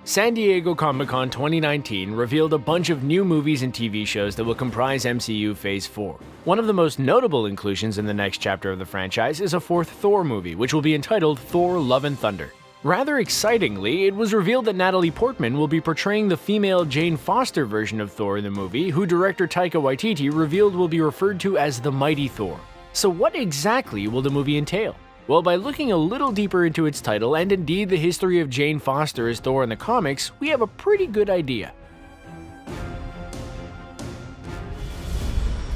San Diego Comic-Con 2019 revealed a bunch of new movies and TV shows that will comprise MCU Phase 4. One of the most notable inclusions in the next chapter of the franchise is a fourth Thor movie, which will be entitled Thor: Love and Thunder. Rather excitingly, it was revealed that Natalie Portman will be portraying the female Jane Foster version of Thor in the movie, who director Taika Waititi revealed will be referred to as the Mighty Thor. So what exactly will the movie entail? Well, by looking a little deeper into its title and indeed the history of Jane Foster as Thor in the comics, we have a pretty good idea.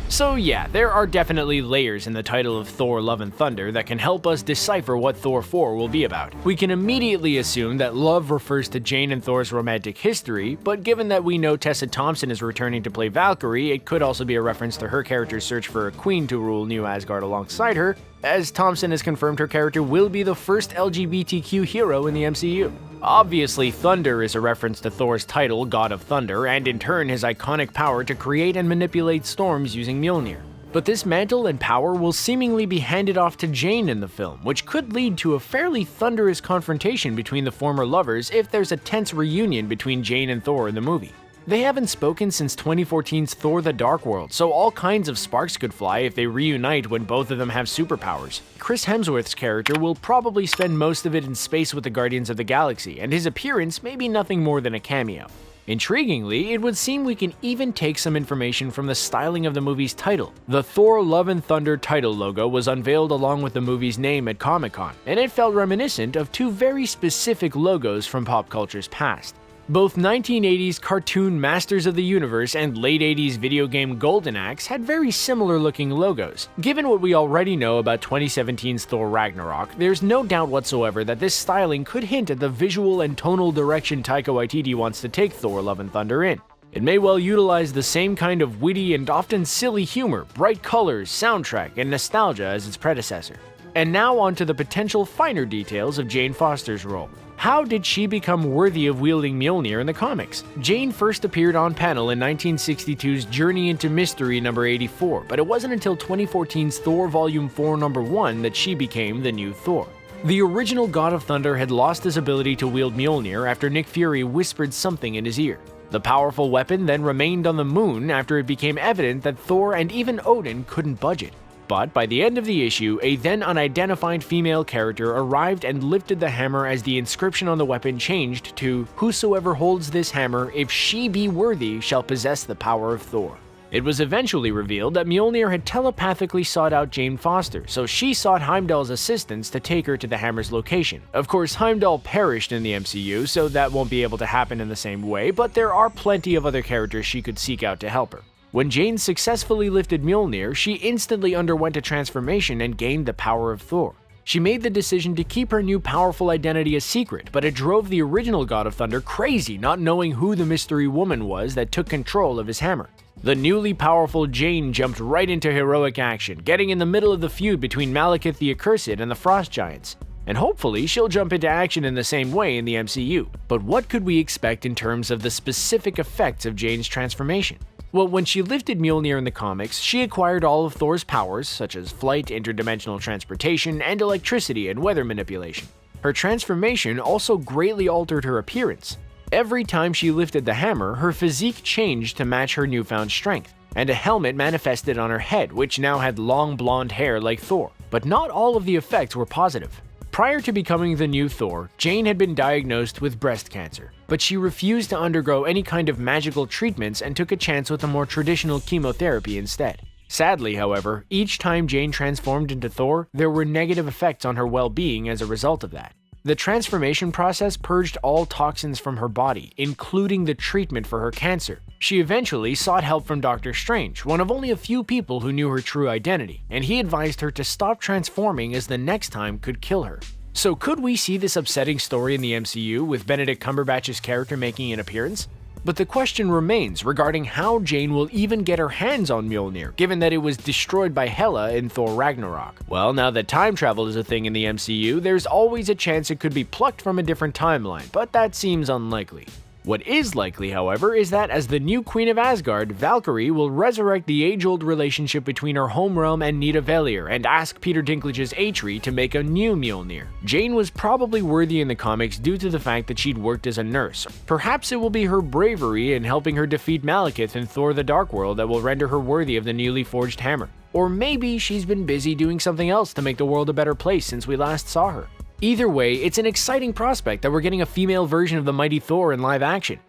So yeah, there are definitely layers in the title of Thor: Love and Thunder that can help us decipher what Thor 4 will be about. We can immediately assume that love refers to Jane and Thor's romantic history, but given that we know Tessa Thompson is returning to play Valkyrie, it could also be a reference to her character's search for a queen to rule New Asgard alongside her, as Thompson has confirmed her character will be the first LGBTQ hero in the MCU. Obviously, Thunder is a reference to Thor's title, God of Thunder, and in turn his iconic power to create and manipulate storms using Mjolnir. But this mantle and power will seemingly be handed off to Jane in the film, which could lead to a fairly thunderous confrontation between the former lovers if there's a tense reunion between Jane and Thor in the movie. They haven't spoken since 2014's Thor: The Dark World, so all kinds of sparks could fly if they reunite when both of them have superpowers. Chris Hemsworth's character will probably spend most of it in space with the Guardians of the Galaxy, and his appearance may be nothing more than a cameo. Intriguingly, it would seem we can even take some information from the styling of the movie's title. The Thor: Love and Thunder title logo was unveiled along with the movie's name at Comic-Con, and it felt reminiscent of two very specific logos from pop culture's past. Both 1980s cartoon Masters of the Universe and late 80s video game Golden Axe had very similar looking logos. Given what we already know about 2017's Thor Ragnarok, there's no doubt whatsoever that this styling could hint at the visual and tonal direction Taika Waititi wants to take Thor: Love and Thunder in. It may well utilize the same kind of witty and often silly humor, bright colors, soundtrack, and nostalgia as its predecessor. And now on to the potential finer details of Jane Foster's role. How did she become worthy of wielding Mjolnir in the comics? Jane first appeared on panel in 1962's Journey into Mystery number 84, but it wasn't until 2014's Thor Volume 4 number 1 that she became the new Thor. The original God of Thunder had lost his ability to wield Mjolnir after Nick Fury whispered something in his ear. The powerful weapon then remained on the moon after it became evident that Thor and even Odin couldn't budge it. But by the end of the issue, a then unidentified female character arrived and lifted the hammer as the inscription on the weapon changed to "Whosoever holds this hammer, if she be worthy, shall possess the power of Thor." It was eventually revealed that Mjolnir had telepathically sought out Jane Foster, so she sought Heimdall's assistance to take her to the hammer's location. Of course, Heimdall perished in the MCU, so that won't be able to happen in the same way, but there are plenty of other characters she could seek out to help her. When Jane successfully lifted Mjolnir, she instantly underwent a transformation and gained the power of Thor. She made the decision to keep her new powerful identity a secret, but it drove the original God of Thunder crazy not knowing who the mystery woman was that took control of his hammer. The newly powerful Jane jumped right into heroic action, getting in the middle of the feud between Malekith the Accursed and the Frost Giants. And hopefully she'll jump into action in the same way in the MCU. But what could we expect in terms of the specific effects of Jane's transformation? Well, when she lifted Mjolnir in the comics, she acquired all of Thor's powers, such as flight, interdimensional transportation, and electricity and weather manipulation. Her transformation also greatly altered her appearance. Every time she lifted the hammer, her physique changed to match her newfound strength, and a helmet manifested on her head, which now had long blonde hair like Thor. But not all of the effects were positive. Prior to becoming the new Thor, Jane had been diagnosed with breast cancer, but she refused to undergo any kind of magical treatments and took a chance with a more traditional chemotherapy instead. Sadly, however, each time Jane transformed into Thor, there were negative effects on her well-being as a result of that. The transformation process purged all toxins from her body, including the treatment for her cancer. She eventually sought help from Doctor Strange, one of only a few people who knew her true identity, and he advised her to stop transforming as the next time could kill her. So could we see this upsetting story in the MCU with Benedict Cumberbatch's character making an appearance? But the question remains regarding how Jane will even get her hands on Mjolnir, given that it was destroyed by Hela in Thor Ragnarok. Well, now that time travel is a thing in the MCU, there's always a chance it could be plucked from a different timeline, but that seems unlikely. What is likely, however, is that as the new Queen of Asgard, Valkyrie will resurrect the age-old relationship between her homerealm and Nidavellir and ask Peter Dinklage's Atri to make a new Mjolnir. Jane was probably worthy in the comics due to the fact that she'd worked as a nurse. Perhaps it will be her bravery in helping her defeat Malekith in Thor the Dark World that will render her worthy of the newly forged hammer. Or maybe she's been busy doing something else to make the world a better place since we last saw her. Either way, it's an exciting prospect that we're getting a female version of the mighty Thor in live action.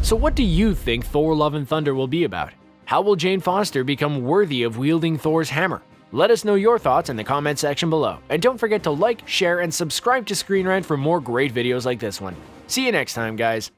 So what do you think Thor Love and Thunder will be about? How will Jane Foster become worthy of wielding Thor's hammer? Let us know your thoughts in the comment section below. And don't forget to like, share, and subscribe to Screen Rant for more great videos like this one. See you next time, guys.